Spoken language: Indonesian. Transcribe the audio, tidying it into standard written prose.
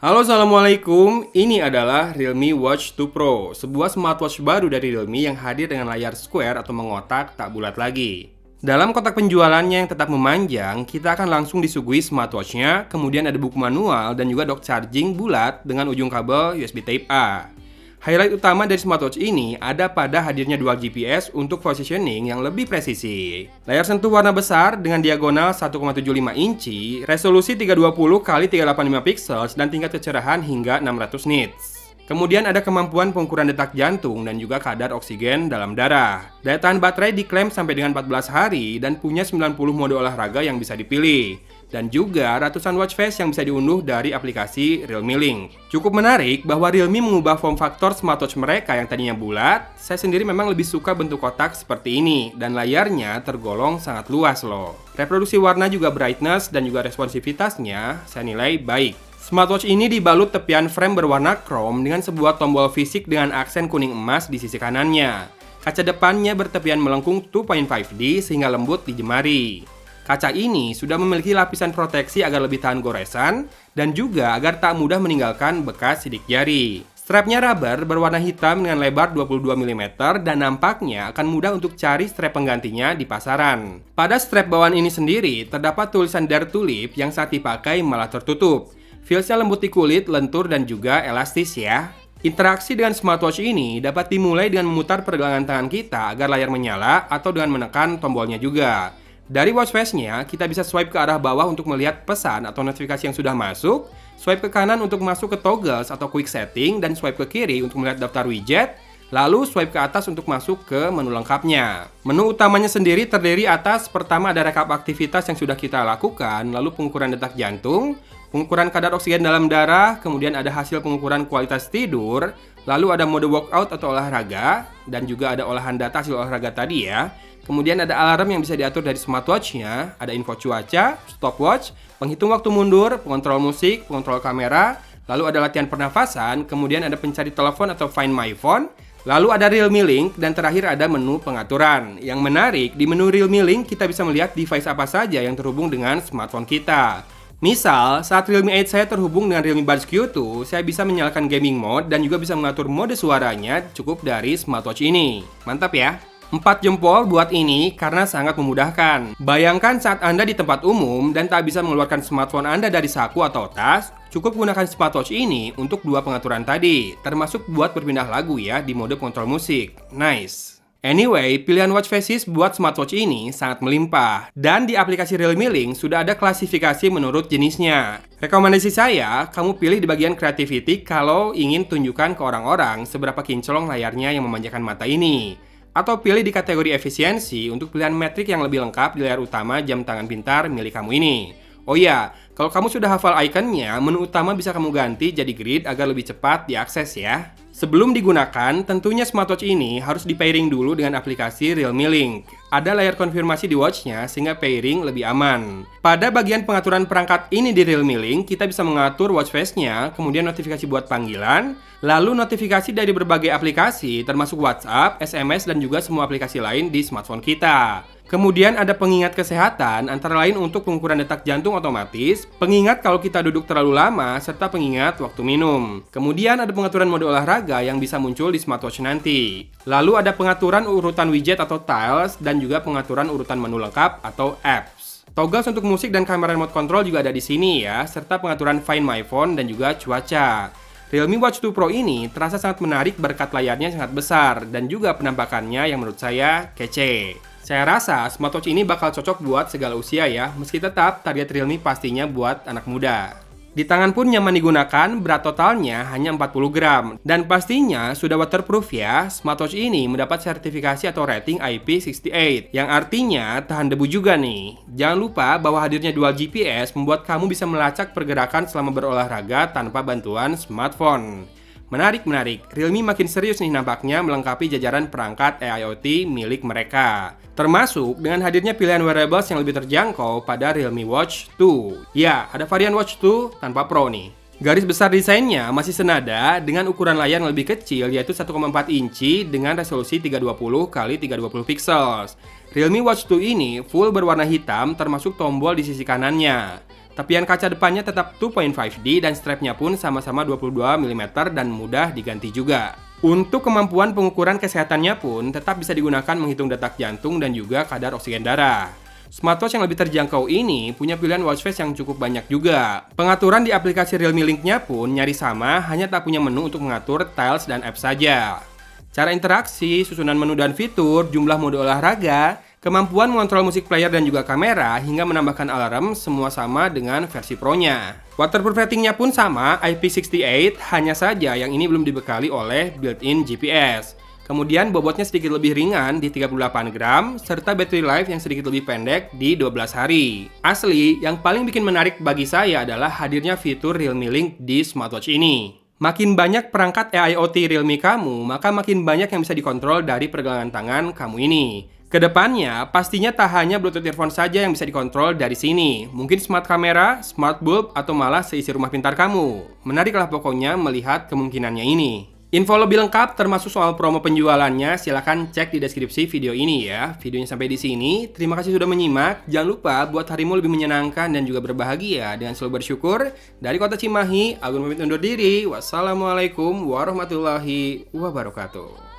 Halo, assalamualaikum. Ini adalah Realme Watch 2 Pro, sebuah smartwatch baru dari Realme yang hadir dengan layar square atau mengotak tak bulat lagi. Dalam kotak penjualannya yang tetap memanjang, kita akan langsung disuguhi smartwatchnya, kemudian ada buku manual dan juga dock charging bulat dengan ujung kabel USB Type-A. Highlight utama dari smartwatch ini ada pada hadirnya dual GPS untuk positioning yang lebih presisi. Layar sentuh warna besar dengan diagonal 1,75 inci, resolusi 320x385 pixels dan tingkat kecerahan hingga 600 nits. Kemudian ada kemampuan pengukuran detak jantung dan juga kadar oksigen dalam darah. Daya tahan baterai diklaim sampai dengan 14 hari dan punya 90 mode olahraga yang bisa dipilih. Dan juga ratusan watch face yang bisa diunduh dari aplikasi Realme Link. Cukup menarik bahwa Realme mengubah form factor smartwatch mereka yang tadinya bulat. Saya sendiri memang lebih suka bentuk kotak seperti ini dan layarnya tergolong sangat luas loh. Reproduksi warna juga brightness dan juga responsivitasnya saya nilai baik. Smartwatch ini dibalut tepian frame berwarna chrome dengan sebuah tombol fisik dengan aksen kuning emas di sisi kanannya. Kaca depannya bertepian melengkung 2.5D sehingga lembut di jemari. Kaca ini sudah memiliki lapisan proteksi agar lebih tahan goresan dan juga agar tak mudah meninggalkan bekas sidik jari. Strapnya rubber berwarna hitam dengan lebar 22 mm dan nampaknya akan mudah untuk cari strap penggantinya di pasaran. Pada strap bawaan ini sendiri terdapat tulisan Dare to Live yang saat dipakai malah tertutup. Feelsnya lembut di kulit, lentur dan juga elastis ya. Interaksi dengan smartwatch ini dapat dimulai dengan memutar pergelangan tangan kita agar layar menyala atau dengan menekan tombolnya juga. Dari watch face-nya, kita bisa swipe ke arah bawah untuk melihat pesan atau notifikasi yang sudah masuk, swipe ke kanan untuk masuk ke toggles atau quick setting, dan swipe ke kiri untuk melihat daftar widget, lalu swipe ke atas untuk masuk ke menu lengkapnya. Menu utamanya sendiri terdiri atas pertama ada rekap aktivitas yang sudah kita lakukan, lalu pengukuran detak jantung, pengukuran kadar oksigen dalam darah, kemudian ada hasil pengukuran kualitas tidur, lalu ada mode workout atau olahraga, dan juga ada olahan data hasil olahraga tadi ya. Kemudian ada alarm yang bisa diatur dari smartwatch-nya, ada info cuaca, stopwatch, penghitung waktu mundur, pengontrol musik, pengontrol kamera, lalu ada latihan pernafasan, kemudian ada pencari telepon atau Find My Phone, lalu ada Realme Link, dan terakhir ada menu pengaturan. Yang menarik, di menu Realme Link kita bisa melihat device apa saja yang terhubung dengan smartphone kita. Misal, saat Realme 8 saya terhubung dengan Realme Buds Q2, saya bisa menyalakan gaming mode dan juga bisa mengatur mode suaranya cukup dari smartwatch ini. Mantap ya! 4 jempol buat ini karena sangat memudahkan. Bayangkan saat Anda di tempat umum dan tak bisa mengeluarkan smartphone Anda dari saku atau tas, cukup gunakan smartwatch ini untuk dua pengaturan tadi, termasuk buat berpindah lagu ya di mode kontrol musik. Nice! Anyway, pilihan watch faces buat smartwatch ini sangat melimpah. Dan di aplikasi Realme Link sudah ada klasifikasi menurut jenisnya. Rekomendasi saya, kamu pilih di bagian creativity kalau ingin tunjukkan ke orang-orang seberapa kinclong layarnya yang memanjakan mata ini. Atau pilih di kategori efisiensi untuk pilihan metrik yang lebih lengkap di layar utama jam tangan pintar milik kamu ini. Oh iya, kalau kamu sudah hafal ikonnya, menu utama bisa kamu ganti jadi grid agar lebih cepat diakses ya. Sebelum digunakan, tentunya smartwatch ini harus di-pairing dulu dengan aplikasi Realme Link. Ada layar konfirmasi di watch-nya sehingga pairing lebih aman. Pada bagian pengaturan perangkat ini di Realme Link, kita bisa mengatur watch face-nya, kemudian notifikasi buat panggilan, lalu notifikasi dari berbagai aplikasi termasuk WhatsApp, SMS, dan juga semua aplikasi lain di smartphone kita. Kemudian ada pengingat kesehatan, antara lain untuk pengukuran detak jantung otomatis, pengingat kalau kita duduk terlalu lama, serta pengingat waktu minum. Kemudian ada pengaturan mode olahraga yang bisa muncul di smartwatch nanti. Lalu ada pengaturan urutan widget atau tiles, dan juga pengaturan urutan menu lengkap atau apps. Toggles untuk musik dan kamera remote control juga ada di sini ya, serta pengaturan Find My Phone dan juga cuaca. Realme Watch 2 Pro ini terasa sangat menarik berkat layarnya sangat besar dan juga penampakannya yang menurut saya kece. Saya rasa smartwatch ini bakal cocok buat segala usia ya, meski tetap target Realme pastinya buat anak muda. Di tangan pun nyaman digunakan, berat totalnya hanya 40 gram. Dan pastinya sudah waterproof ya, smartwatch ini mendapat sertifikasi atau rating IP68, yang artinya tahan debu juga nih. Jangan lupa bahwa hadirnya dual GPS membuat kamu bisa melacak pergerakan selama berolahraga tanpa bantuan smartphone. Menarik. Realme makin serius nih nampaknya melengkapi jajaran perangkat AIoT milik mereka. Termasuk dengan hadirnya pilihan wearables yang lebih terjangkau pada Realme Watch 2. Ya, ada varian Watch 2 tanpa Pro nih. Garis besar desainnya masih senada dengan ukuran layar yang lebih kecil yaitu 1,4 inci dengan resolusi 320x320 pixels. Realme Watch 2 ini full berwarna hitam termasuk tombol di sisi kanannya. Tepian kaca depannya tetap 2.5D dan strapnya pun sama-sama 22 mm dan mudah diganti juga. Untuk kemampuan pengukuran kesehatannya pun tetap bisa digunakan menghitung detak jantung dan juga kadar oksigen darah. Smartwatch yang lebih terjangkau ini punya pilihan watch face yang cukup banyak juga. Pengaturan di aplikasi Realme Link-nya pun nyaris sama, hanya tak punya menu untuk mengatur tiles dan apps saja. Cara interaksi, susunan menu dan fitur, jumlah mode olahraga, kemampuan mengontrol musik player dan juga kamera, hingga menambahkan alarm, semua sama dengan versi Pro-nya. Waterproof ratingnya pun sama, IP68, hanya saja yang ini belum dibekali oleh built-in GPS. Kemudian bobotnya sedikit lebih ringan di 38 gram, serta battery life yang sedikit lebih pendek di 12 hari. Asli, yang paling bikin menarik bagi saya adalah hadirnya fitur Realme Link di smartwatch ini. Makin banyak perangkat AIoT Realme kamu, maka makin banyak yang bisa dikontrol dari pergelangan tangan kamu ini. Kedepannya, pastinya tak hanya Bluetooth earphone saja yang bisa dikontrol dari sini. Mungkin smart kamera, smart bulb, atau malah seisi rumah pintar kamu. Menariklah pokoknya melihat kemungkinannya ini. Info lebih lengkap termasuk soal promo penjualannya silahkan cek di deskripsi video ini ya. Videonya sampai di sini. Terima kasih sudah menyimak. Jangan lupa buat harimu lebih menyenangkan dan juga berbahagia dengan selalu bersyukur. Dari Kota Cimahi, Agun pamit undur diri. Wassalamualaikum warahmatullahi wabarakatuh.